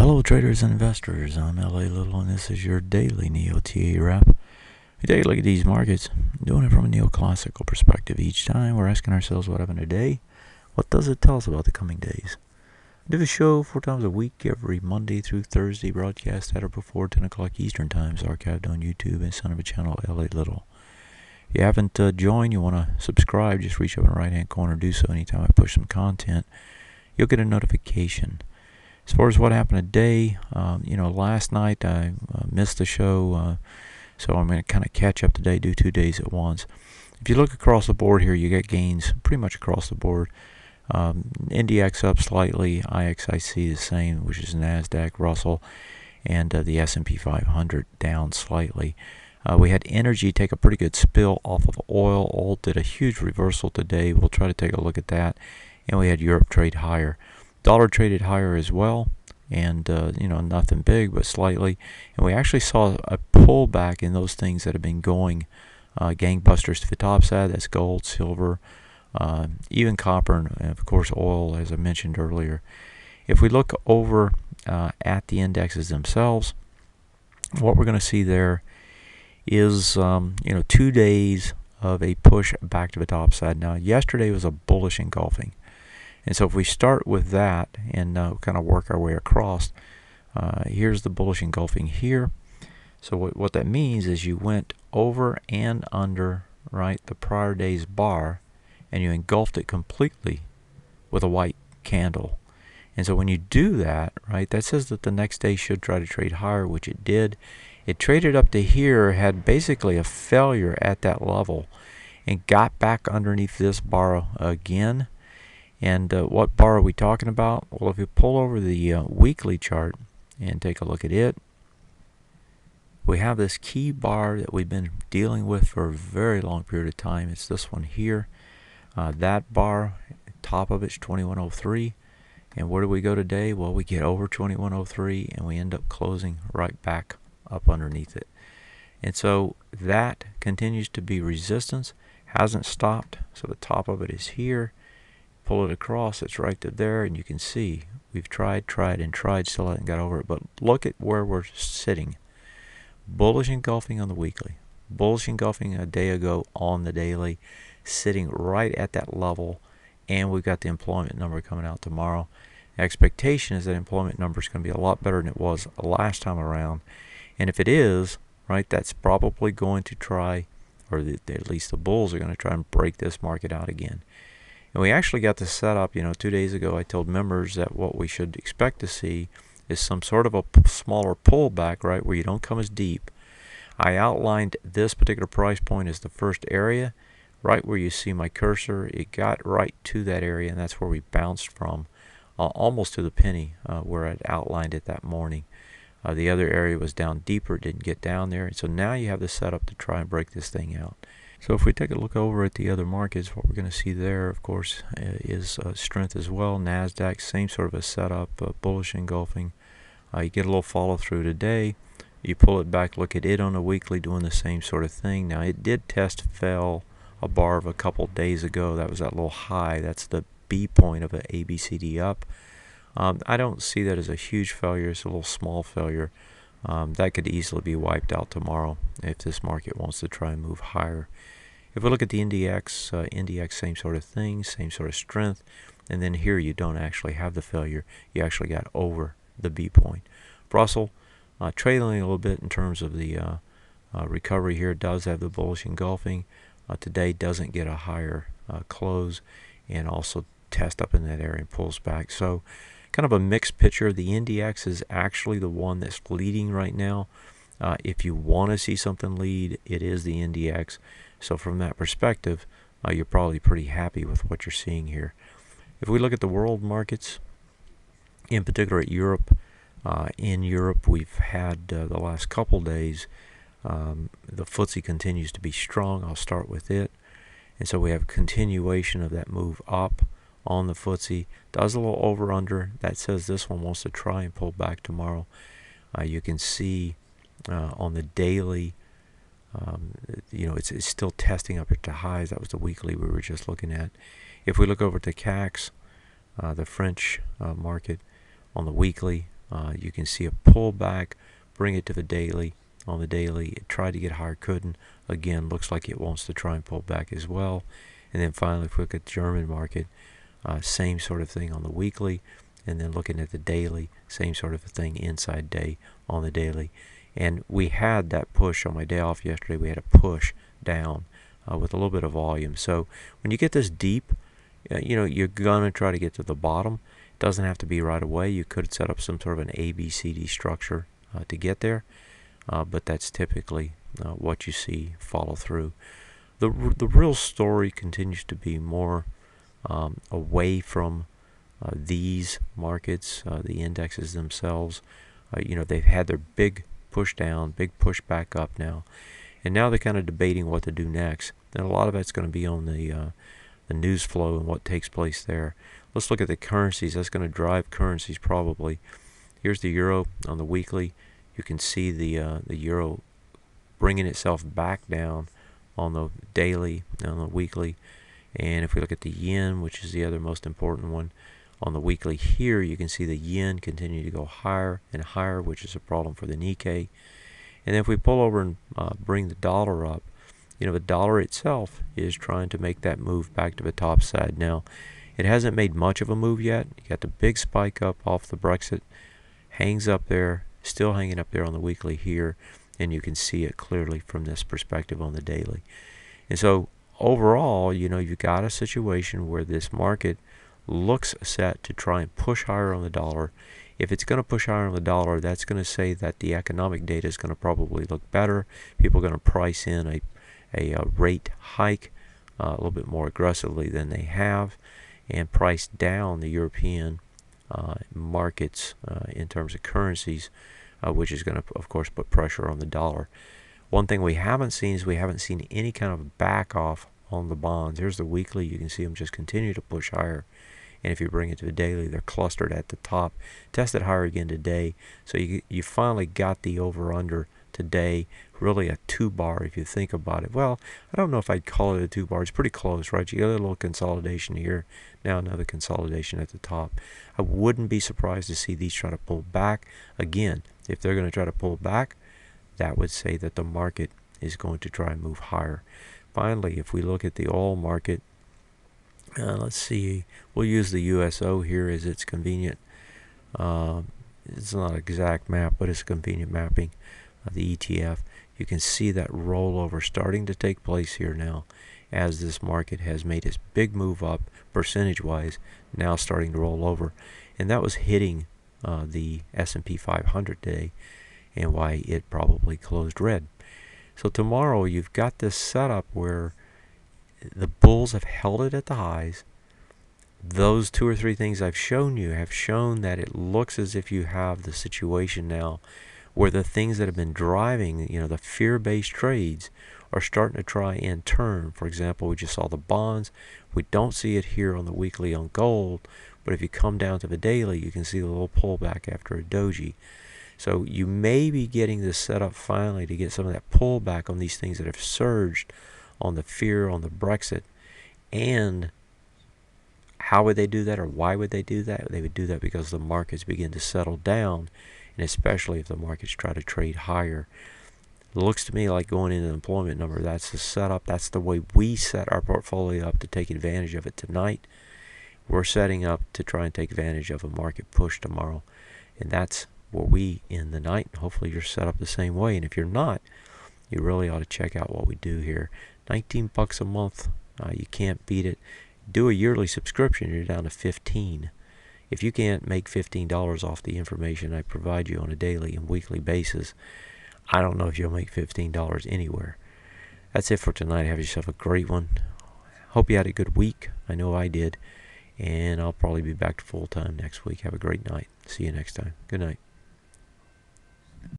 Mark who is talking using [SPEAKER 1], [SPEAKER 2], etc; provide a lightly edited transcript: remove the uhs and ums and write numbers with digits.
[SPEAKER 1] Hello traders and investors, I'm LA Little and this is your daily NeoTA wrap. We take a look at these markets, doing it from a neoclassical perspective. Each time we're asking ourselves what happened today, what does it tell us about the coming days? I do a show 4 times a week, every Monday through Thursday, broadcast at or before 10 o'clock Eastern Times, archived on YouTube and son of a channel LA Little. If you haven't joined, you want to subscribe, just reach up in the right hand corner, do so anytime I push some content. You'll get a notification. As far as what happened today, last night I missed the show, so I'm going to kind of catch up today, do 2 days at once. If you look across the board here, you get gains pretty much across the board. NDX up slightly, IXIC the same, which is NASDAQ, Russell, and the S&P 500 down slightly. We had energy take a pretty good spill off of oil. Oil did a huge reversal today. We'll try to take a look at that. And we had Europe trade higher. Dollar traded higher as well, and nothing big but slightly. And we actually saw a pullback in those things that have been going gangbusters to the top side. That's gold, silver, even copper, and of course oil, as I mentioned earlier. If we look over at the indexes themselves, what we're going to see there is 2 days of a push back to the top side. Now yesterday was a bullish engulfing. And so if we start with that and kind of work our way across, here's the bullish engulfing here. So what that means is you went over and under, right, the prior day's bar, and you engulfed it completely with a white candle. And so when you do that, right, that says that the next day should try to trade higher, which it did. It traded up to here, had basically a failure at that level, and got back underneath this bar again. And what bar are we talking about? Well, if you pull over the weekly chart and take a look at it, we have this key bar that we've been dealing with for a very long period of time. It's this one here. That bar, top of it's 2103. And where do we go today? Well, we get over 2103 and we end up closing right back up underneath it. And so that continues to be resistance, hasn't stopped. So the top of it is here. Pull it across, it's right to there, and you can see we've tried, still haven't got over it. But look at where we're sitting. Bullish engulfing on the weekly, bullish engulfing a day ago on the daily, sitting right at that level, and we've got the employment number coming out tomorrow. The expectation is that employment number is going to be a lot better than it was last time around, and if it is, right, that's probably going to try, or at least the bulls are going to try and break this market out again. And we actually got this set up, 2 days ago. I told members that what we should expect to see is some sort of a smaller pullback, right, where you don't come as deep. I outlined this particular price point as the first area, right where you see my cursor. It got right to that area, and that's where we bounced from, almost to the penny where I'd outlined it that morning. The other area was down deeper, it didn't get down there. And so now you have the setup to try and break this thing out. So if we take a look over at the other markets, what we're going to see there, of course, is strength as well. NASDAQ, same sort of a setup, bullish engulfing. You get a little follow through today. You pull it back, look at it on a weekly, doing the same sort of thing. Now it did fell a bar of a couple days ago. That was that little high. That's the B point of an ABCD up. I don't see that as a huge failure. It's a little small failure. That could easily be wiped out tomorrow if this market wants to try and move higher. If we look at the NDX, same sort of thing, same sort of strength, and then here you don't actually have the failure. You actually got over the B point. Russell, trailing a little bit in terms of the recovery here, does have the bullish engulfing. Today doesn't get a higher close, and also test up in that area and pulls back. So kind of a mixed picture. The NDX is actually the one that's leading right now. If you want to see something lead, it is the NDX. So from that perspective, you're probably pretty happy with what you're seeing here. If we look at the world markets, in particular at Europe, in Europe we've had the last couple days, the FTSE continues to be strong. I'll start with it. And so we have continuation of that move up on the FTSE. Does a little over under. That says this one wants to try and pull back tomorrow. You can see on the daily, it's still testing up to highs. That was the weekly we were just looking at. If we look over to CACs, the French market, on the weekly, You can see a pullback, bring it to the daily. On the daily, it tried to get higher, couldn't. Again, looks like it wants to try and pull back as well. And then finally, if we look at the German market, same sort of thing on the weekly. And then looking at the daily, same sort of thing inside day on the daily. And we had that push on my day off yesterday. We had a push down with a little bit of volume. So when you get this deep, you're going to try to get to the bottom. It doesn't have to be right away. You could set up some sort of an ABCD structure to get there. But that's typically what you see follow through. The real story continues to be more away from these markets, the indexes themselves. They've had their big push down, big push back up now, and now they're kind of debating what to do next. And a lot of it's going to be on the news flow and what takes place there. Let's look at the currencies. That's going to drive currencies probably. Here's the euro on the weekly. You can see the euro bringing itself back down on the daily, on the weekly. And if we look at the yen, which is the other most important one, on the weekly here, you can see the yen continue to go higher and higher, which is a problem for the Nikkei. And if we pull over and bring the dollar up, the dollar itself is trying to make that move back to the top side. Now, it hasn't made much of a move yet. You got the big spike up off the Brexit, hangs up there, still hanging up there on the weekly here, and you can see it clearly from this perspective on the daily. And so overall, you've got a situation where this market looks set to try and push higher on the dollar. If it's going to push higher on the dollar, that's going to say that the economic data is going to probably look better. People are going to price in a rate hike a little bit more aggressively than they have, and price down the European markets in terms of currencies, which is going to, of course, put pressure on the dollar. One thing we haven't seen is we haven't seen any kind of back off on the bonds. Here's the weekly. You can see them just continue to push higher. And if you bring it to the daily, they're clustered at the top. Tested higher again today. So you finally got the over-under today. Really a 2-bar if you think about it. Well, I don't know if I'd call it a 2-bar. It's pretty close, right? You got a little consolidation here. Now another consolidation at the top. I wouldn't be surprised to see these try to pull back. Again, if they're going to try to pull back, that would say that the market is going to try and move higher. Finally, if we look at the oil market, let's see, we'll use the USO here as it's convenient. It's not an exact map, but it's a convenient mapping of the ETF. You can see that rollover starting to take place here now as this market has made its big move up percentage-wise, now starting to roll over. And that was hitting the S&P 500 today, and why it probably closed red. So tomorrow you've got this setup where the bulls have held it at the highs. Those 2 or 3 things I've shown you have shown that it looks as if you have the situation now where the things that have been driving, the fear-based trades are starting to try and turn. For example, we just saw the bonds. We don't see it here on the weekly on gold, but if you come down to the daily, you can see the little pullback after a doji. So you may be getting this set up finally to get some of that pullback on these things that have surged on the fear on the Brexit. And how would they do that, or why would they do that? They would do that because the markets begin to settle down, and especially if the markets try to trade higher. It looks to me like going into the employment number, that's the setup. That's the way we set our portfolio up to take advantage of it tonight. We're setting up to try and take advantage of a market push tomorrow, and that's where we end the night. Hopefully you're set up the same way, and if you're not, you really ought to check out what we do here. $19 a month, you can't beat it. Do a yearly subscription, you're down to $15. If you can't make $15 off the information I provide you on a daily and weekly basis, I don't know if you'll make $15 anywhere. That's it for tonight. Have yourself a great one. Hope you had a good week. I know I did. And I'll probably be back to full time next week. Have a great night. See you next time. Good night.